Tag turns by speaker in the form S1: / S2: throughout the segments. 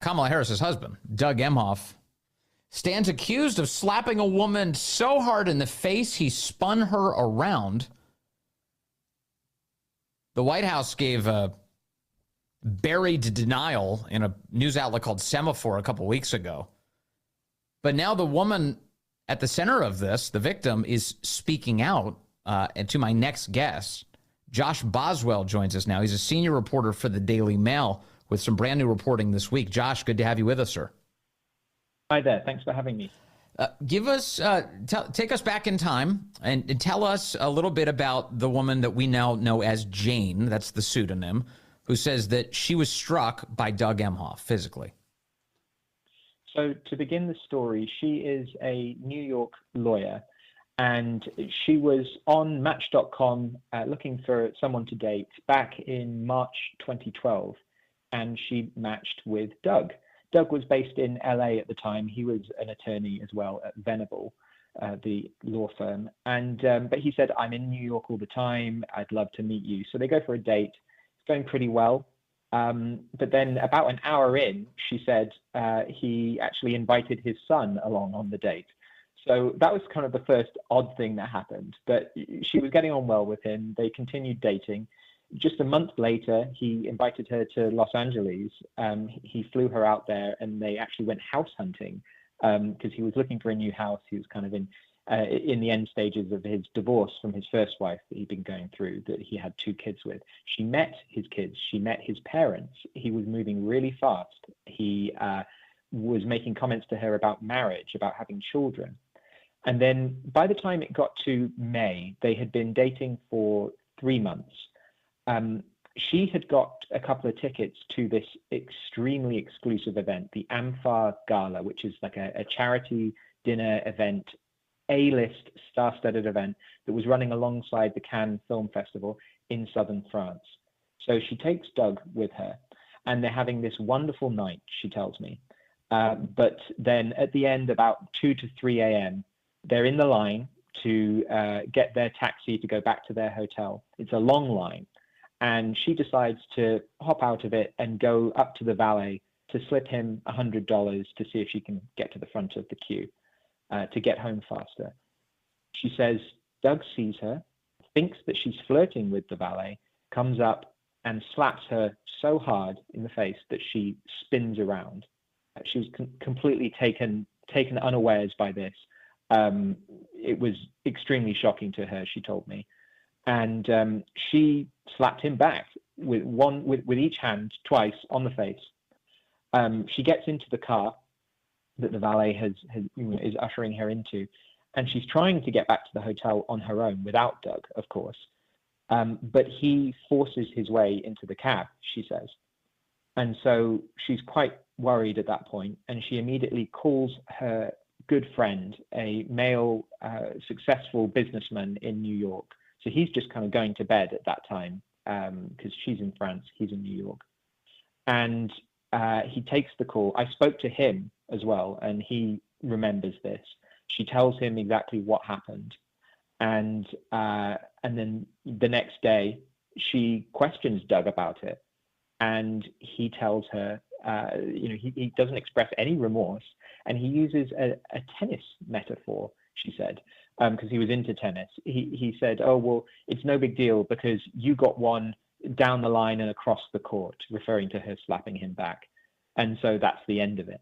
S1: Kamala Harris's husband, Doug Emhoff, stands accused of slapping a woman so hard in the face he spun her around. The White House gave a buried denial in a news outlet called Semaphore a couple weeks ago. But now the woman at the center of this, the victim, is speaking out. And to my next guest, Josh Boswell joins us now. He's a senior reporter for the Daily Mail with some brand new reporting this week. Josh, good to have you with us, sir.
S2: Hi there. Thanks for having me.
S1: Take us back in time and tell us a little bit about the woman that we now know as Jane, that's the pseudonym, who says that she was struck by Doug Emhoff physically.
S2: So to begin the story, she is a New York lawyer, and she was on Match.com looking for someone to date back in March 2012, and she matched with Doug. Doug was based in LA at the time. He was an attorney as well at Venable, the law firm. And but he said, I'm in New York all the time. I'd love to meet you. So they go for a date. It's going pretty well. But then about an hour in, she said he actually invited his son along on the date. So that was kind of the first odd thing that happened. But she was getting on well with him. They continued dating. Just a month later, he invited her to Los Angeles. He flew her out there, and they actually went house hunting because he was looking for a new house. He was kind of in the end stages of his divorce from his first wife that he'd been going through, that he had 2 kids with. She met his kids. She met his parents. He was moving really fast. He was making comments to her about marriage, about having children. And then by the time it got to May, they had been dating for 3 months. She had got a couple of tickets to this extremely exclusive event, the Amphar Gala, which is like a charity dinner event, A-list star-studded event that was running alongside the Cannes Film Festival in southern France. So she takes Doug with her, and they're having this wonderful night, she tells me. But then at the end, about 2 to 3 a.m., they're in the line to get their taxi to go back to their hotel. It's a long line. And she decides to hop out of it and go up to the valet to slip him $100 to see if she can get to the front of the queue to get home faster. She says Doug sees her, thinks that she's flirting with the valet, comes up and slaps her so hard in the face that she spins around. She was completely taken unawares by this. It was extremely shocking to her, she told me. And she slapped him back with each hand twice on the face. She gets into the car that the valet is ushering her into, and she's trying to get back to the hotel on her own without Doug, of course. But he forces his way into the cab, she says. And so she's quite worried at that point, and she immediately calls her good friend, a male successful businessman in New York. So he's just kind of going to bed at that time because she's in France, he's in New York. And he takes the call. I spoke to him as well, and he remembers this. She tells him exactly what happened. And then the next day, she questions Doug about it. And he tells her, he doesn't express any remorse. And he uses a tennis metaphor, she said. Because he was into tennis. He said, oh, well, it's no big deal because you got one down the line and across the court, referring to her slapping him back. And so that's the end of it.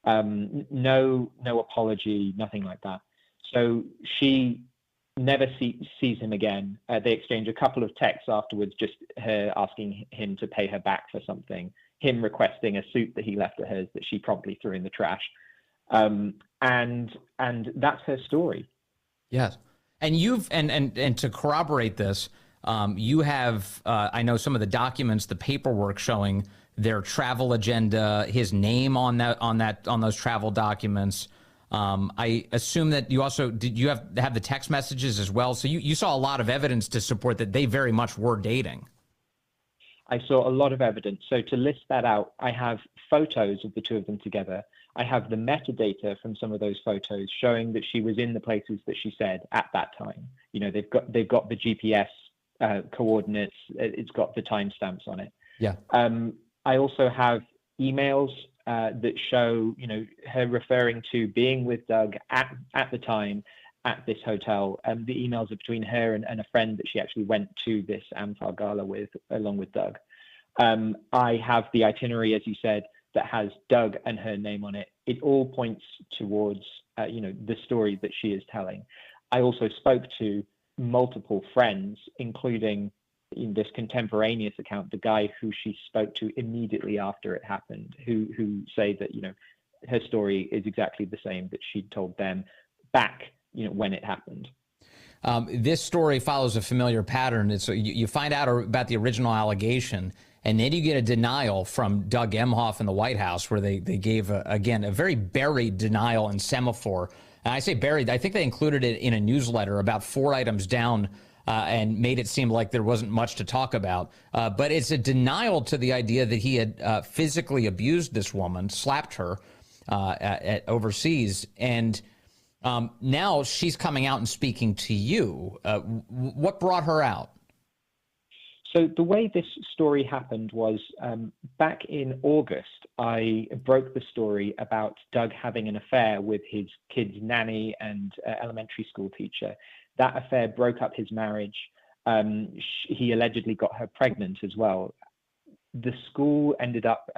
S2: No apology, nothing like that. So she never sees him again. They exchange a couple of texts afterwards, just her asking him to pay her back for something, him requesting a suit that he left at hers that she promptly threw in the trash. And that's her story.
S1: Yes. And and to corroborate this, you have, I know some of the documents, the paperwork showing their travel agenda, his name on those travel documents. I assume that you also, did you have the text messages as well? So you saw a lot of evidence to support that they very much were dating.
S2: I saw a lot of evidence. So to list that out, I have photos of the two of them together. I have the metadata from some of those photos showing that she was in the places that she said at that time. They've got the GPS coordinates. It's got the timestamps on it.
S1: Yeah.
S2: I also have emails that show, her referring to being with Doug at the time at this hotel. The emails are between her and a friend that she actually went to this Amfar Gala with, along with Doug. I have the itinerary, as you said, that has Doug and her name on it. It all points towards, the story that she is telling. I also spoke to multiple friends, including in this contemporaneous account, the guy who she spoke to immediately after it happened, who say that, her story is exactly the same that she'd told them back, when it happened.
S1: This story follows a familiar pattern. It's you find out about the original allegation, and then you get a denial from Doug Emhoff in the White House, where they gave, again, a very buried denial and semaphore. And I say buried, I think they included it in a newsletter about 4 items down, and made it seem like there wasn't much to talk about. But it's a denial to the idea that he had physically abused this woman, slapped her at overseas. And now she's coming out and speaking to you. What brought her out?
S2: So the way this story happened was back in August, I broke the story about Doug having an affair with his kid's nanny and elementary school teacher. That affair broke up his marriage. He allegedly got her pregnant as well. The school ended up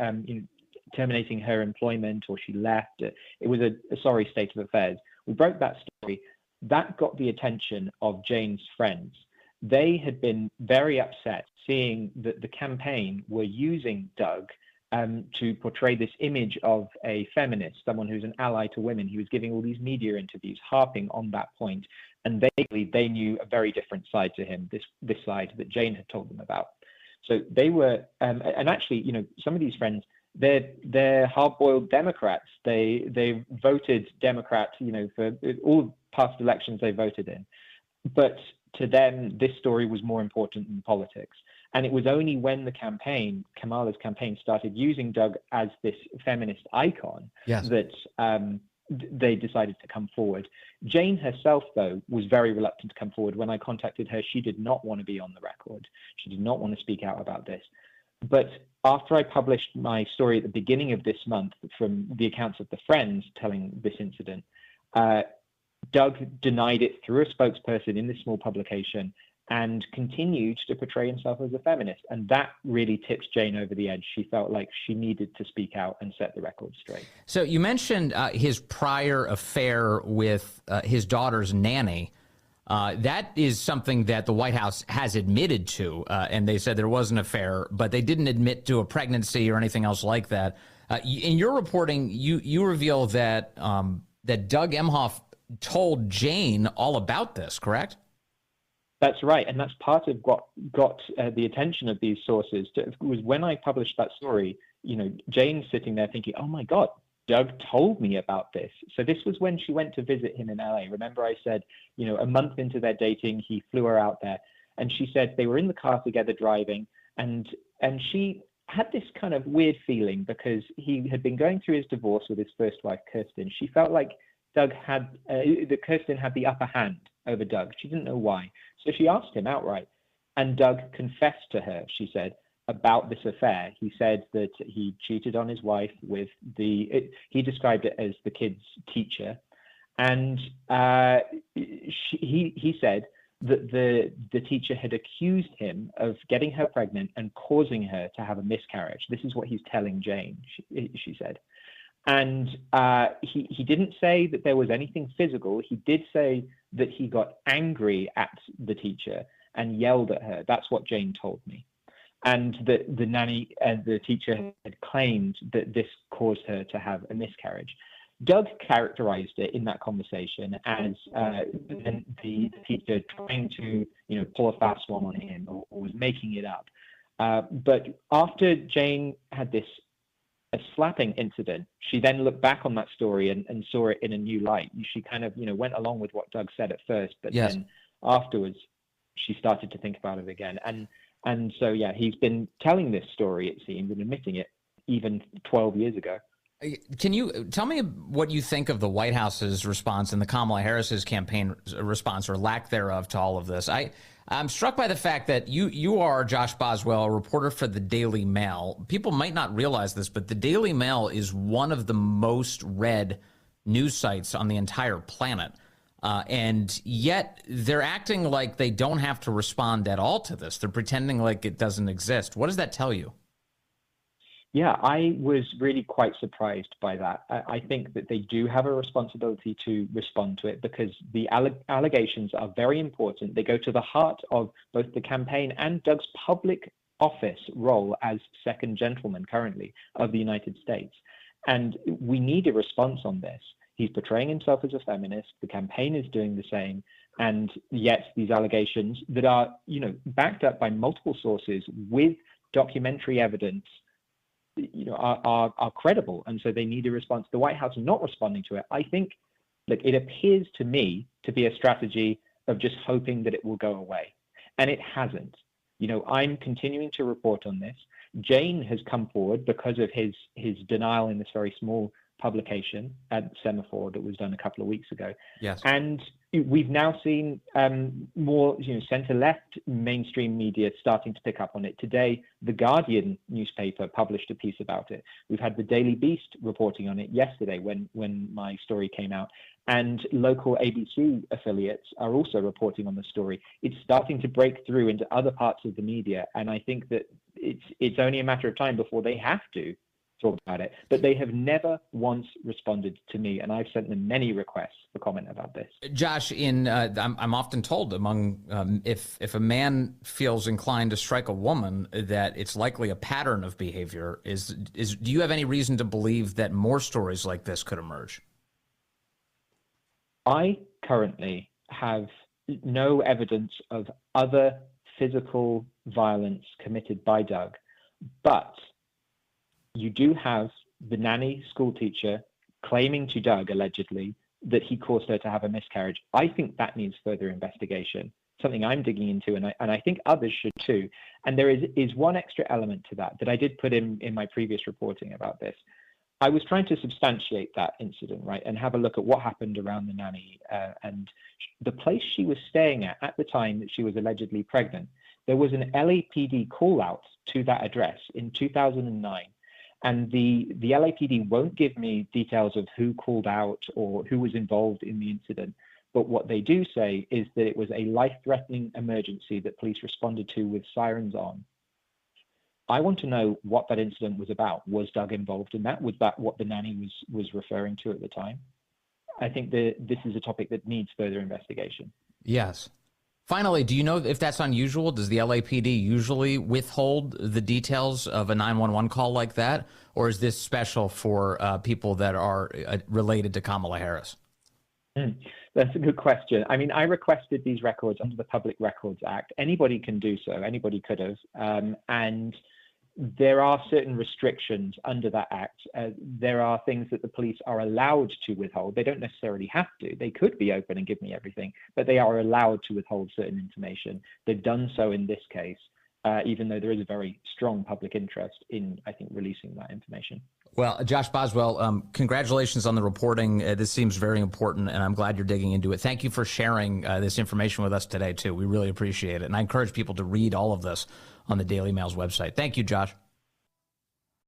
S2: terminating her employment, or she left. It was a sorry state of affairs. We broke that story. That got the attention of Jane's friends. They had been very upset seeing that the campaign were using Doug to portray this image of a feminist, someone who's an ally to women. He was giving all these media interviews, harping on that point. And they knew a very different side to him, this side that Jane had told them about. So they were, and actually, some of these friends, they're hard-boiled Democrats. They voted Democrat, for all past elections they voted in. But to them, this story was more important than politics. And it was only when Kamala's campaign, started using Doug as this feminist icon, yes, that they decided to come forward. Jane herself, though, was very reluctant to come forward. When I contacted her, she did not want to be on the record. She did not want to speak out about this. But after I published my story at the beginning of this month from the accounts of the friends telling this incident, Doug denied it through a spokesperson in this small publication and continued to portray himself as a feminist. And that really tipped Jane over the edge. She felt like she needed to speak out and set the record straight.
S1: So you mentioned his prior affair with his daughter's nanny. That is something that the White House has admitted to, and they said there was an affair, but they didn't admit to a pregnancy or anything else like that. In your reporting, you reveal that that Doug Emhoff told Jane all about this, correct?
S2: That's right, and that's part of what got the attention of these sources. Was when I published that story, Jane's sitting there thinking, "Oh my God, Doug told me about this." So this was when she went to visit him in LA. Remember, I said, a month into their dating, he flew her out there, and she said they were in the car together driving, and she had this kind of weird feeling because he had been going through his divorce with his first wife, Kirsten. She felt like that Kirsten had the upper hand over Doug. She didn't know why. So she asked him outright. And Doug confessed to her, she said, about this affair. He said that he cheated on his wife with he described it as the kid's teacher. And he said that the teacher had accused him of getting her pregnant and causing her to have a miscarriage. This is what he's telling Jane, she said. And he didn't say that there was anything physical. He did say that he got angry at the teacher and yelled at her. That's what Jane told me. And the nanny and the teacher had claimed that this caused her to have a miscarriage. Doug characterized it in that conversation as the teacher trying to pull a fast one on him or was making it up. But after Jane had a slapping incident, she then looked back on that story and saw it in a new light. She kind of, went along with what Doug said at first, but yes, then afterwards she started to think about it again. And so, yeah, he's been telling this story, it seems, and admitting it even 12 years ago.
S1: Can you tell me what you think of the White House's response and the Kamala Harris's campaign response or lack thereof to all of this? I'm struck by the fact that you are, Josh Boswell, a reporter for the Daily Mail. People might not realize this, but the Daily Mail is one of the most read news sites on the entire planet. And yet they're acting like they don't have to respond at all to this. They're pretending like it doesn't exist. What does that tell you?
S2: Yeah, I was really quite surprised by that. I think that they do have a responsibility to respond to it because the allegations are very important. They go to the heart of both the campaign and Doug's public office role as second gentleman currently of the United States. And we need a response on this. He's portraying himself as a feminist. The campaign is doing the same. And yet these allegations that are, backed up by multiple sources with documentary evidence are credible, and so they need a response. The White House not responding to it, I think, it appears to me to be a strategy of just hoping that it will go away, and it hasn't. I'm continuing to report on this. Jane has come forward because of his denial in this very small publication at Semaphore that was done a couple of weeks ago.
S1: Yes,
S2: and we've now seen more, center-left mainstream media starting to pick up on it. Today, the Guardian newspaper published a piece about it. We've had the Daily Beast reporting on it yesterday when my story came out. And local ABC affiliates are also reporting on the story. It's starting to break through into other parts of the media. And I think that it's only a matter of time before they have to talk about it, but they have never once responded to me, and I've sent them many requests for comment about this.
S1: Josh, I'm often told if a man feels inclined to strike a woman, that it's likely a pattern of behavior. Do you have any reason to believe that more stories like this could emerge?
S2: I currently have no evidence of other physical violence committed by Doug, but you do have the nanny school teacher claiming to Doug, allegedly, that he caused her to have a miscarriage. I think that needs further investigation, something I'm digging into, and I think others should too. And there is one extra element to that I did put in my previous reporting about this. I was trying to substantiate that incident, right, and have a look at what happened around the nanny and the place she was staying at the time that she was allegedly pregnant. There was an LAPD call out to that address in 2009. And the LAPD won't give me details of who called out or who was involved in the incident. But what they do say is that it was a life-threatening emergency that police responded to with sirens on. I want to know what that incident was about. Was Doug involved in that? Was that what the nanny was referring to at the time? I think that this is a topic that needs further investigation.
S1: Yes. Finally, do you know if that's unusual? Does the LAPD usually withhold the details of a 911 call like that? Or is this special for people that are related to Kamala Harris?
S2: That's a good question. I mean, I requested these records under the Public Records Act. Anybody can do so. Anybody could have. And there are certain restrictions under that act. There are things that the police are allowed to withhold. They don't necessarily have to. They could be open and give me everything, but they are allowed to withhold certain information. They've done so in this case, even though there is a very strong public interest in, I think, releasing that information.
S1: Well, Josh Boswell, congratulations on the reporting. This seems very important, and I'm glad you're digging into it. Thank you for sharing this information with us today, too. We really appreciate it. And I encourage people to read all of this on the Daily Mail's website. Thank you, Josh.